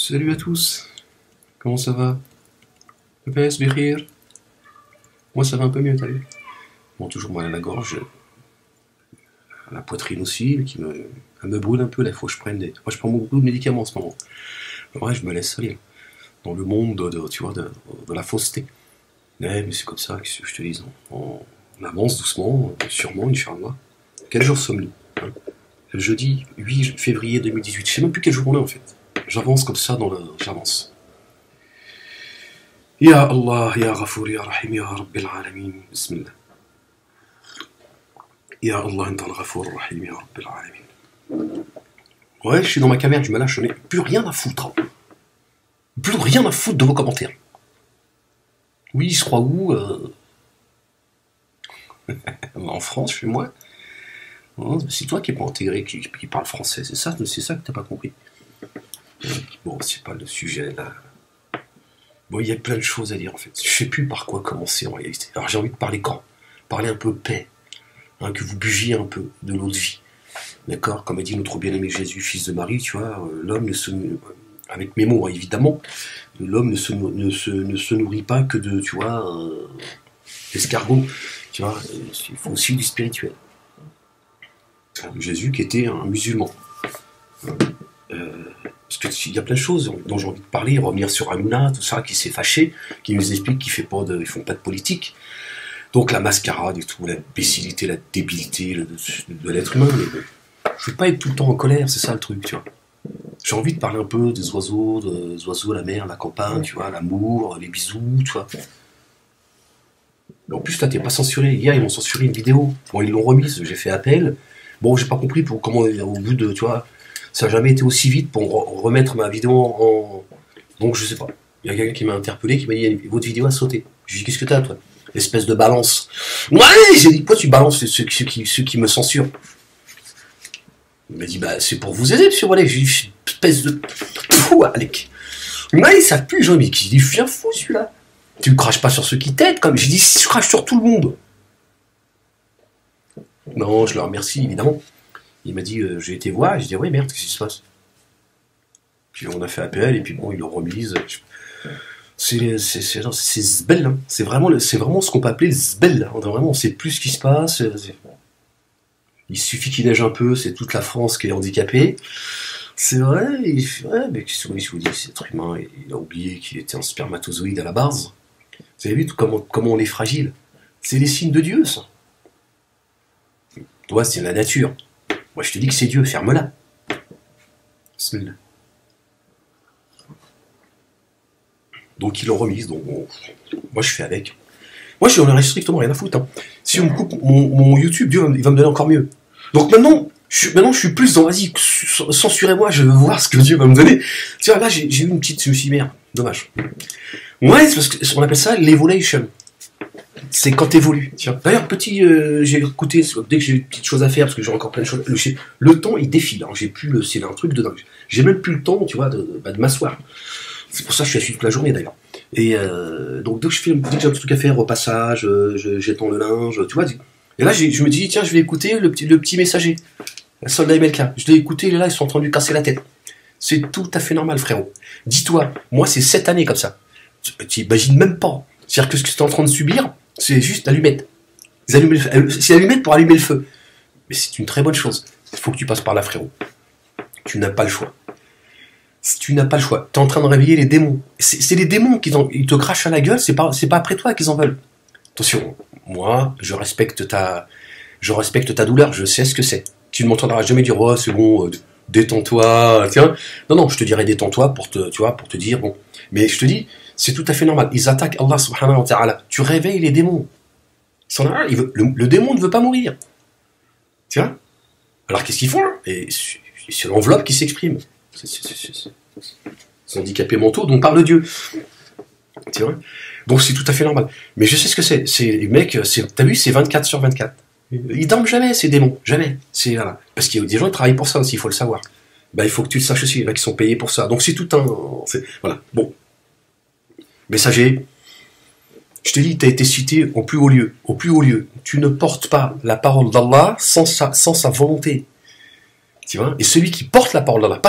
Salut à tous, comment ça va? Bes Bérir. Moi ça va un peu mieux, t'as vu? Bon, toujours mal à la gorge, à la poitrine aussi, elle me brûle un peu là, il faut que je prenne des... Moi je prends beaucoup de médicaments en ce moment. Ouais, je me laisse aller dans le monde tu vois, de la fausseté. Ouais, mais c'est comme ça, que je te dis, on avance doucement, sûrement, Inch'Allah. Quel jour sommes-nous, hein? Le jeudi 8 février 2018, je sais même plus quel jour on est en fait. J'avance comme ça j'avance. Ya Allah, Ya Ghafour, Ya Rahim, Ya Rabbil Alamin, Bismillah. Ya Allah, Anta al-Ghafour, Rahim, Ya Rabbil Alamin. Ouais, je suis dans ma caverne, je me lâche, je n'ai plus rien à foutre. Plus rien à foutre de vos commentaires. Oui, je crois où en France, chez moi. C'est toi qui n'es pas intégré, qui parle français, c'est ça que t'as pas compris. Bon, c'est pas le sujet là. Bon, il y a plein de choses à dire en fait. Je sais plus par quoi commencer en réalité. Alors j'ai envie de parler quand? Parler un peu paix, hein, que vous bugiez un peu de l'autre vie. D'accord? Comme a dit notre bien-aimé Jésus, fils de Marie, tu vois, l'homme ne se... Avec mes mots, hein, évidemment, l'homme ne se nourrit pas que de, tu vois, d'escargots. Tu vois, il faut aussi du spirituel. Jésus qui était un musulman. Parce qu'il y a plein de choses dont j'ai envie de parler, revenir sur Hanouna, tout ça, qui s'est fâché, qui nous explique qu'ils ne font pas de politique. Donc la mascarade et tout, l'imbécilité, la débilité de l'être humain. Mais je veux pas être tout le temps en colère, c'est ça le truc, tu vois. J'ai envie de parler un peu des oiseaux, la mer, la campagne, tu vois, l'amour, les bisous, tu vois. Mais en plus, là, t'es pas censuré. Hier, ils m'ont censuré une vidéo. Bon, ils l'ont remise, j'ai fait appel. Bon, j'ai pas compris comment, au bout de, tu vois, ça n'a jamais été aussi vite pour remettre ma vidéo en... Donc, je sais pas. Il y a quelqu'un qui m'a interpellé, qui m'a dit, votre vidéo a sauté. Je lui ai dit, qu'est-ce que t'as, toi? Espèce de balance. Ouais, j'ai dit, pourquoi tu balances ceux qui me censurent? Il m'a dit, bah, c'est pour vous aider, monsieur Wallet. J'ai dit, espèce de... Pouh, Alec. Il m'a dit, ça pue, j'ai dit, je viens fou, celui-là. Tu ne craches pas sur ceux qui t'aident, comme j'ai dit, si je crache sur tout le monde. Non, je le remercie, évidemment. Il m'a dit, j'ai été voir, j'ai dit, ouais, merde, qu'est-ce qui se passe? Puis on a fait appel, et puis bon, ils l'ont remise. C'est zbel, hein. C'est vraiment ce qu'on peut appeler le zbel. Hein. Vraiment, on sait plus ce qui se passe. Il suffit qu'il neige un peu, c'est toute la France qui est handicapée. C'est vrai, mais qu'est-ce que je vous dis, cet être humain, il a oublié qu'il était un spermatozoïde à la base. Vous avez vu comment on est fragile? C'est les signes de Dieu, ça. Toi, c'est la nature. Moi, je te dis que c'est Dieu, ferme-la. Bismillah. Donc, ils l'ont remise, donc bon, moi, je fais avec. Moi, je n'en ai strictement rien à foutre. Hein. Si on me coupe mon YouTube, Dieu il va me donner encore mieux. Donc maintenant, je suis plus dans, vas-y, censurez-moi, je veux voir ce que Dieu va me donner. Tu vois, là, j'ai eu une petite... Je me suis dit, merde, dommage. Ouais, c'est parce qu'on appelle ça l'evolution. C'est quand t'évolues. D'ailleurs, j'ai écouté, dès que j'ai une petite chose à faire, parce que j'ai encore plein de choses, le temps, il défile. Hein, c'est un truc de dingue. J'ai même plus le temps, tu vois, de m'asseoir. C'est pour ça que je suis assis toute la journée, d'ailleurs. Et donc, dès que j'ai un petit truc à faire, repassage, j'étends le linge, tu vois. Et là, je me dis, tiens, je vais écouter le petit messager. Le soldat MLK. Je l'ai écouté, là, ils sont en train de lui casser la tête. C'est tout à fait normal, frérot. Dis-toi, moi, c'est 7 années comme ça. Tu imagines même pas. C'est-à-dire que ce que tu es en train de subir, c'est juste l'allumette. C'est l'allumette pour allumer le feu. Mais c'est une très bonne chose. Il faut que tu passes par là, frérot. Tu n'as pas le choix. Tu n'as pas le choix. Tu es en train de réveiller les démons. C'est les démons qui te crachent à la gueule, c'est pas après toi qu'ils en veulent. Attention, moi, je respecte ta douleur, je sais ce que c'est. Tu ne m'entendras jamais dire, oh, c'est bon, détends-toi, tiens. Non, je te dirai détends-toi pour te dire, bon. Mais je te dis, c'est tout à fait normal. Ils attaquent Allah subhanahu wa ta'ala. Tu réveilles les démons. Le démon ne veut pas mourir. Tu vois? Alors qu'est-ce qu'ils font? Et c'est l'enveloppe qui s'exprime. C'est handicapés mentaux dont parle Dieu. Tu vois? Donc c'est tout à fait normal. Mais je sais ce que c'est. Les mecs, t'as vu, c'est 24/24. Ils dorment jamais, ces démons. Jamais. Voilà. Parce qu'il y a des gens qui travaillent pour ça aussi, il faut le savoir. Bah, il faut que tu le saches aussi, il y en a qui sont payés pour ça. Donc c'est tout un... Voilà. Bon. Messager, je te dis, tu as été cité au plus haut lieu. Au plus haut lieu. Tu ne portes pas la parole d'Allah sans sa volonté. Tu vois? Et celui qui porte la parole d'Allah...